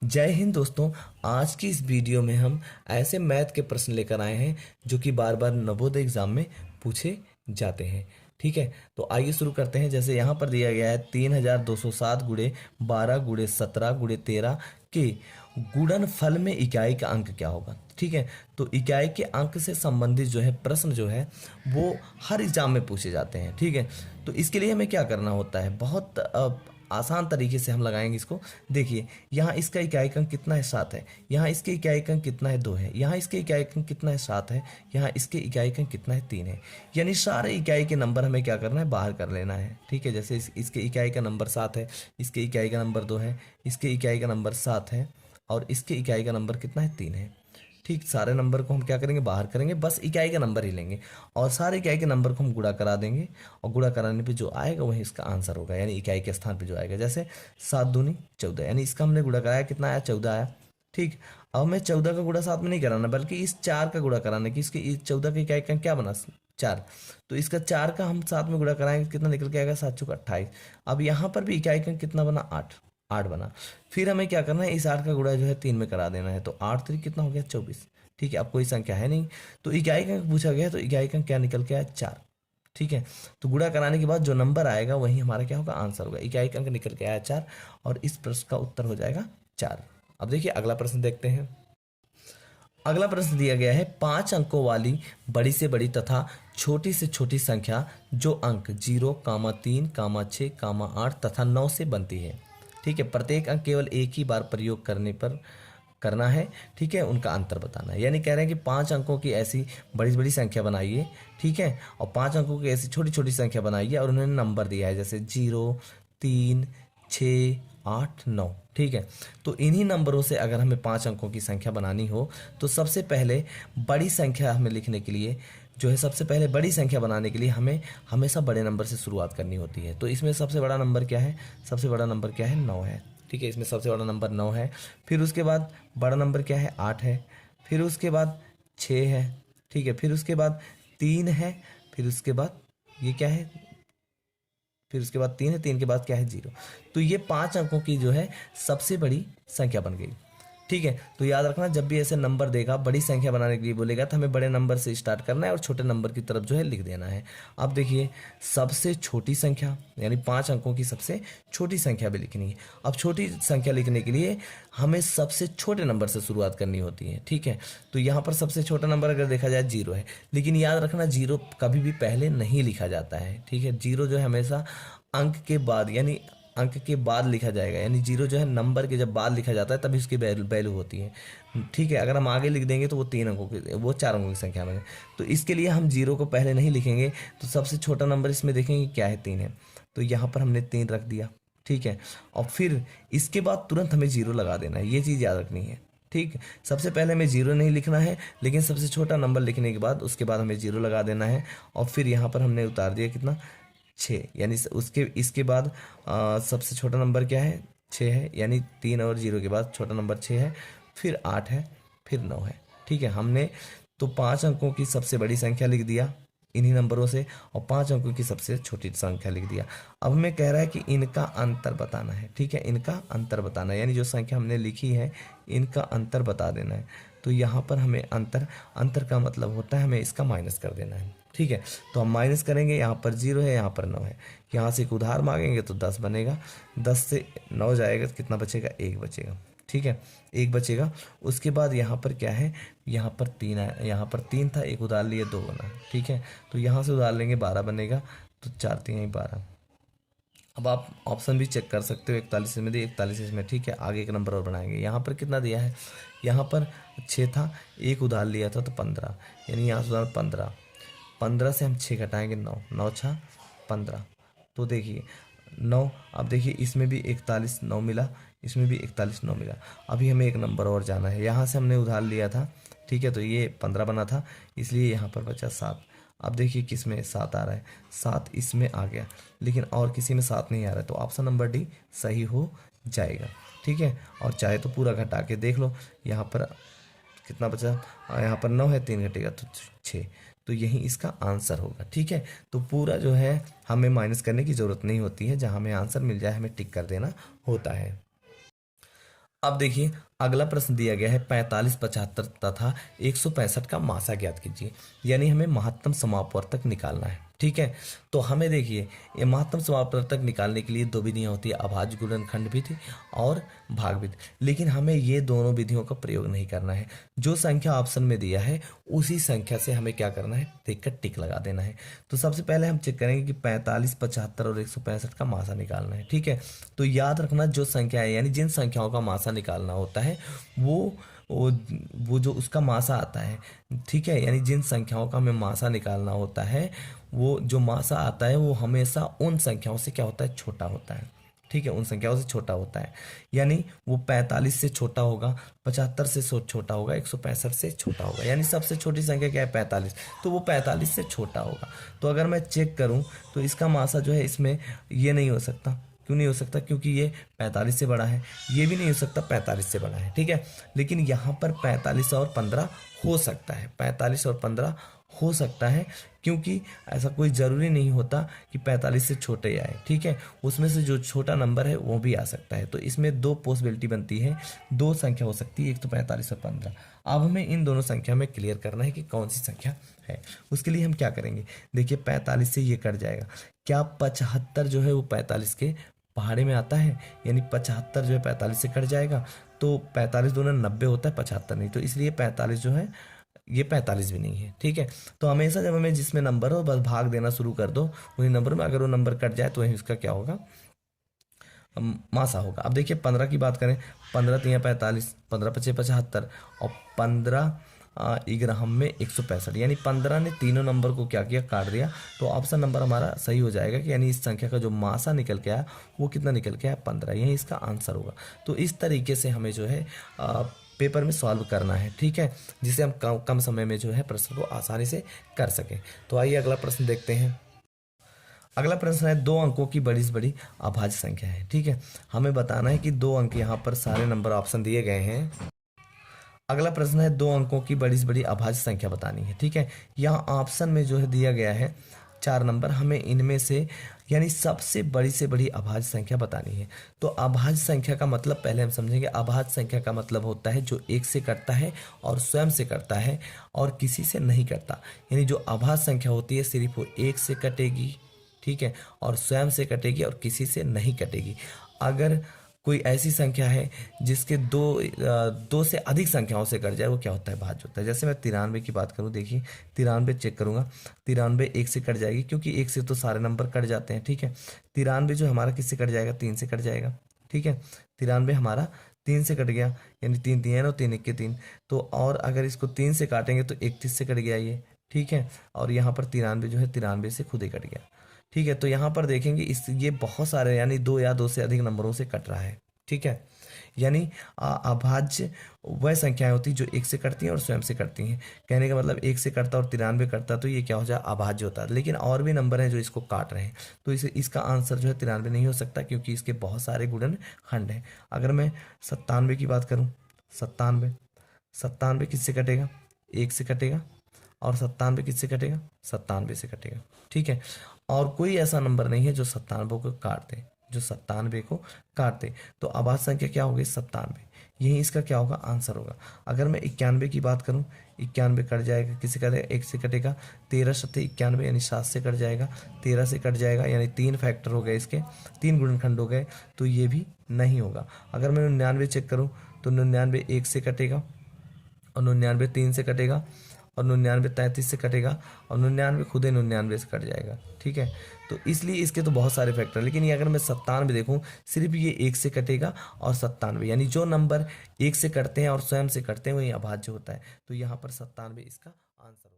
जय हिंद दोस्तों। आज की इस वीडियो में हम ऐसे मैथ के प्रश्न लेकर आए हैं जो कि बार बार नवोदय एग्जाम में पूछे जाते हैं। ठीक है, तो आइए शुरू करते हैं। जैसे यहाँ पर दिया गया है 3207 गुणे 12 गुणे 17 गुणे 13 के गुणनफल में इकाई का अंक क्या होगा। ठीक है, तो इकाई के अंक से संबंधित जो है प्रश्न जो है वो हर एग्जाम में पूछे जाते हैं। ठीक है, तो इसके लिए हमें क्या करना होता है, बहुत आसान तरीके से हम लगाएंगे इसको। देखिए, यहाँ इसका इकाई अंक कितना है 7 है, यहाँ इसके इकाई अंक कितना है 2 है, यहाँ इसके इकाई अंक कितना है 7 है, यहाँ इसके इकाई अंक कितना है 3 है। यानी सारे इकाई के नंबर हमें क्या करना है, बाहर कर लेना है। ठीक है, जैसे इसके इकाई का नंबर 7 है, इसके इकाई का नंबर 2 है, इसके इकाई का नंबर 7 है और इसके इकाई का नंबर कितना है 3 है। ठीक, सारे नंबर को हम क्या करेंगे, बाहर करेंगे, बस इकाई का नंबर ही लेंगे और सारे इकाई के नंबर को हम गुणा करा देंगे और गुणा कराने पे जो आएगा वही इसका आंसर होगा, यानी इकाई के स्थान पे जो आएगा। जैसे 7 दूनी 14, यानी इसका हमने गुणा कराया, कितना आया, 14 आया। ठीक, अब हमें 14 का गुणा 7 में नहीं कराना बल्कि इस 4 का गुणा कराना है कि इसके इस 14 का इकाई का क्या बना 4, तो इसका 4 का हम 7 में गुणा कराएंगे, कितना निकल के आएगा, 7 चौका 28। अब यहाँ पर भी इकाई का कितना बना, 8 8 बना। फिर हमें क्या करना है, इस 8 का गुणा जो है 3 में करा देना है, तो 8 3 कितना हो गया, 24। ठीक है, अब कोई संख्या है नहीं तो इकाई का पूछा गया, तो इकाई का क्या निकल के आया, 4। ठीक है, तो गुणा कराने के बाद जो नंबर आएगा वही हमारा क्या होगा, आंसर होगा। इकाई का अंक निकल के आया 4 और इस प्रश्न का उत्तर हो जाएगा 4। अब देखिए अगला प्रश्न देखते हैं। अगला प्रश्न दिया गया है 5 अंकों वाली बड़ी से बड़ी तथा छोटी से छोटी संख्या जो अंक 0, 3, 6, 8 तथा 9 से बनती है। ठीक है, प्रत्येक अंक केवल एक ही बार प्रयोग करने पर करना है। ठीक है, उनका अंतर बताना है। यानी कह रहे हैं कि 5 अंकों की ऐसी बड़ी बड़ी संख्या बनाइए। ठीक है, और 5 अंकों की ऐसी छोटी छोटी संख्या बनाइए और उन्होंने नंबर दिया है, जैसे 0, 3, 6, 8, 9। ठीक है, तो इन्हीं नंबरों से अगर हमें 5 अंकों की संख्या बनानी हो तो सबसे पहले बड़ी संख्या हमें लिखने के लिए जो है, सबसे पहले बड़ी संख्या बनाने के लिए हमें हमेशा बड़े नंबर से शुरुआत करनी होती है। तो इसमें सबसे बड़ा नंबर क्या है, सबसे बड़ा नंबर क्या है, 9 है। ठीक है, इसमें सबसे बड़ा नंबर 9 है। फिर उसके बाद बड़ा नंबर क्या है, 8 है। फिर उसके बाद 6 है। ठीक है, फिर उसके बाद 3 है। फिर उसके बाद ये क्या है, फिर उसके बाद 3 है, 3 के बाद क्या है, 0। तो ये 5 अंकों की जो है सबसे बड़ी संख्या बन गई। ठीक है, तो याद रखना, जब भी ऐसे नंबर देगा बड़ी संख्या बनाने के लिए बोलेगा तो हमें बड़े नंबर से स्टार्ट करना है और छोटे नंबर की तरफ जो है लिख देना है। अब देखिए, सबसे छोटी संख्या यानी 5 अंकों की सबसे छोटी संख्या भी लिखनी है। अब छोटी संख्या लिखने के लिए हमें सबसे छोटे नंबर से शुरुआत करनी होती है। ठीक है, तो यहाँ पर सबसे छोटा नंबर अगर देखा जाए 0 है, लेकिन याद रखना 0 कभी भी पहले नहीं लिखा जाता है। ठीक है, 0 जो है हमेशा अंक के बाद यानी अंक के बाद लिखा जाएगा, यानी 0 जो है नंबर के जब बाद लिखा जाता है तभी उसकी वैल्यू होती है। ठीक है, अगर हम आगे लिख देंगे तो वो 3 अंकों की, वो 4 अंकों की संख्या में। तो इसके लिए हम 0 को पहले नहीं लिखेंगे, तो सबसे छोटा नंबर इसमें देखेंगे क्या है, 3 है। तो यहाँ पर हमने 3 रख दिया। ठीक है, और फिर इसके बाद तुरंत हमें 0 लगा देना है, ये चीज़ याद रखनी है। ठीक, सबसे पहले हमें 0 नहीं लिखना है, लेकिन सबसे छोटा नंबर लिखने के बाद उसके बाद हमें 0 लगा देना है। और फिर यहाँ पर हमने उतार दिया कितना, 6, यानी उसके इसके बाद सबसे छोटा नंबर क्या है, 6 है, यानी 3 और 0 के बाद छोटा नंबर 6 है। फिर 8 है, फिर 9 है। ठीक है, हमने तो 5 अंकों की सबसे बड़ी संख्या लिख दिया इन्हीं नंबरों से और 5 अंकों की सबसे छोटी संख्या लिख दिया। अब हमें कह रहा है कि इनका अंतर बताना है। ठीक है, इनका अंतर बताना है, यानी जो संख्या हमने लिखी है इनका अंतर बता देना है। तो यहाँ पर हमें अंतर अंतर का मतलब होता है हमें इसका माइनस कर देना है। ठीक है, तो हम माइनस करेंगे, यहाँ पर 0 है, यहाँ पर 9 है। यहाँ से एक उधार मांगेंगे तो 10 बनेगा, 10 से 9 जाएगा तो कितना बचेगा, 1 बचेगा। ठीक है, 1 बचेगा। उसके बाद यहाँ पर क्या है, यहाँ पर 3 है, यहाँ पर 3 था, एक उधार लिए 2 बना। ठीक है, तो यहाँ से उधार लेंगे 12 बनेगा, तो 4 3 12। अब आप ऑप्शन भी चेक कर सकते हो, 41 इसमें दिए, 41 इसमें। ठीक है, आगे एक नंबर और बनाएंगे। यहाँ पर कितना दिया है, यहाँ पर 6 था, एक उधार लिया था तो 15, यानी यहाँ से उधार 15, 15 से हम 6 घटाएंगे 9, 9 6 15। तो देखिए 9, अब देखिए इसमें भी 41 9 मिला, इसमें भी 41 9 मिला। अभी हमें एक नंबर और जाना है, यहाँ से हमने उधार लिया था। ठीक है, तो ये 15 बना था, इसलिए यहाँ पर बचा 7। अब देखिए किस में 7 आ रहा है, 7 इसमें आ गया, लेकिन और किसी में 7 नहीं आ रहा है, तो ऑप्शन नंबर डी सही हो जाएगा। ठीक है, और चाहे तो पूरा घटा के देख लो, यहाँ पर कितना बचा, यहाँ पर 9 है, 3 घटेगा तो 6, तो यही इसका आंसर होगा। ठीक है, तो पूरा जो है हमें माइनस करने की ज़रूरत नहीं होती है, जहाँ हमें आंसर मिल जाए हमें टिक कर देना होता है। अब देखिए अगला प्रश्न दिया गया है 45, 75 तथा 165 का मासा ज्ञात कीजिए। यानी हमें महत्तम समापवर्तक निकालना है। ठीक है, तो हमें देखिए ये महत्तम समापवर्तक निकालने के लिए दो विधियां होती है, अभाज्य गुणनखंड विधि और भाग विधि। लेकिन हमें ये दोनों विधियों का प्रयोग नहीं करना है। जो संख्या ऑप्शन में दिया है उसी संख्या से हमें क्या करना है, देखकर टिक लगा देना है। तो सबसे पहले हम चेक करेंगे कि 45, 75 और 165 का मासा निकालना है। ठीक है, तो याद रखना जो संख्या है यानी जिन संख्याओं का मासा निकालना होता है वो वो वो जो उसका मासा आता है, ठीक है, यानी जिन संख्याओं का हमें मासा निकालना होता है वो जो मासा आता है वो हमेशा उन संख्याओं से क्या होता है, छोटा होता है। ठीक है, उन संख्याओं से छोटा होता है। यानी वो 45 से छोटा होगा, 75 से छोटा होगा, 165 से छोटा होगा। यानी सबसे छोटी संख्या क्या है, 45, तो वो 45 से छोटा होगा। तो अगर मैं चेक करूं तो इसका मासा जो है इसमें ये नहीं हो सकता। क्यों नहीं हो सकता, क्योंकि ये 45 से बड़ा है। ये भी नहीं हो सकता, 45 से बड़ा है। ठीक है, लेकिन यहाँ पर 45 और 15 हो सकता है, 45 और 15 हो सकता है, क्योंकि ऐसा कोई ज़रूरी नहीं होता कि 45 से छोटे ही आए। ठीक है, उसमें से जो छोटा नंबर है वो भी आ सकता है। तो इसमें दो पॉसिबिलिटी बनती है, दो संख्या हो सकती है, एक तो 45 और 15। अब हमें इन दोनों संख्या में क्लियर करना है कि कौन सी संख्या है। उसके लिए हम क्या करेंगे, देखिए 45 से ये कट जाएगा। क्या 75 जो है वो 45 के पहाड़े में आता है, यानी 75 जो है 45 से कट जाएगा। तो 45 दूना 90 होता है, 75 नहीं। तो इसलिए 45 जो है ये 45 भी नहीं है। ठीक है, तो हमेशा जब हमें जिसमें नंबर हो बस भाग देना शुरू कर दो वही नंबर में, अगर वो नंबर कट जाए तो वही उसका क्या होगा, मासा होगा। अब देखिए 15 की बात करें, 15 तिया 45, 15 पचे 75 और 15 इग्रहम में 165, यानी 15 ने तीनों नंबर को क्या किया, काट दिया। तो ऑप्शन नंबर हमारा सही हो जाएगा कि यानी इस संख्या का जो मासा निकल के आया वो कितना निकल के आया, 15। यही इसका आंसर होगा। तो इस तरीके से हमें जो है पेपर में सॉल्व करना है। ठीक है, जिससे हम कम समय में जो है प्रश्न को आसानी से कर सकें। तो आइए अगला प्रश्न देखते हैं। अगला प्रश्न है 2 अंकों की बड़ी से बड़ी अभाज्य संख्या है। ठीक है, हमें बताना है कि 2 अंक, यहाँ पर सारे नंबर ऑप्शन दिए गए हैं। अगला प्रश्न है 2 अंकों की बड़ी से बड़ी अभाज्य संख्या बतानी है। ठीक है, यहाँ ऑप्शन में जो है दिया गया है 4 नंबर, हमें इनमें से यानी सबसे बड़ी से बड़ी अभाज्य संख्या बतानी है। तो अभाज्य संख्या का मतलब पहले हम समझेंगे। अभाज्य संख्या का मतलब होता है जो एक से कटता है और स्वयं से कटता है और किसी से नहीं कटता। यानी जो अभाज्य संख्या होती है सिर्फ वो एक से कटेगी, ठीक है, और स्वयं से कटेगी और किसी से नहीं कटेगी। अगर कोई ऐसी संख्या है जिसके दो से अधिक संख्याओं से कट जाए वो क्या होता है, भाज्य होता है। जैसे मैं 93 की बात करूं, देखिए 93 चेक करूंगा, 93 एक से कट जाएगी, क्योंकि एक से तो सारे नंबर कट जाते हैं। ठीक है, 93 जो हमारा किससे कट जाएगा, 3 से कट जाएगा। ठीक है, 93 हमारा 3 से कट गया, यानी 3 3 और 3 1 के 3। तो और अगर इसको 3 से काटेंगे तो 31 से कट गया ये। ठीक है, और यहाँ पर 93 जो है 93 से खुद ही कट गया। ठीक है, तो यहाँ पर देखेंगे इस ये बहुत सारे यानी 2 या 2 से अधिक नंबरों से कट रहा है। ठीक है, यानी अभाज्य वह संख्याएं होती जो एक से कटती हैं और स्वयं से कटती हैं। कहने का मतलब एक से कटता और 93 कटता तो ये क्या हो जाए, अभाज्य होता है। लेकिन और भी नंबर हैं जो इसको काट रहे हैं, तो इसे इसका आंसर जो है 93 नहीं हो सकता, क्योंकि इसके बहुत सारे गुणनखंड हैं। अगर मैं 97 की बात करूँ, 97 किससे कटेगा, एक से कटेगा, और 97 किससे कटेगा, 97 से कटेगा। ठीक है, और कोई ऐसा नंबर नहीं है जो 97 को काट दे, जो 97 को काट दे। तो अभाज्य संख्या क्या होगी, 97। यही इसका क्या होगा, आंसर होगा। अगर मैं 91 की बात करूं, 91 कट जाएगा, किससे कटेगा, एक से कटेगा। 13 सत्ते 91 यानी 7 से कट जाएगा, 13 से कट जाएगा, यानी 3 फैक्टर हो गए इसके, 3 गुणनखंड हो गए, तो ये भी नहीं होगा। अगर मैं 99 चेक करूँ तो 99 एक से कटेगा, और 99 3 से कटेगा, और 99 33 से कटेगा, और 99 खुद ही 99 से कट जाएगा। ठीक है, तो इसलिए इसके तो बहुत सारे फैक्टर, लेकिन ये अगर मैं 97 देखूं सिर्फ ये एक से कटेगा और 97, यानी जो नंबर एक से कटते हैं और स्वयं से कटते हैं वही अभाज्य होता है। तो यहाँ पर 97 इसका आंसर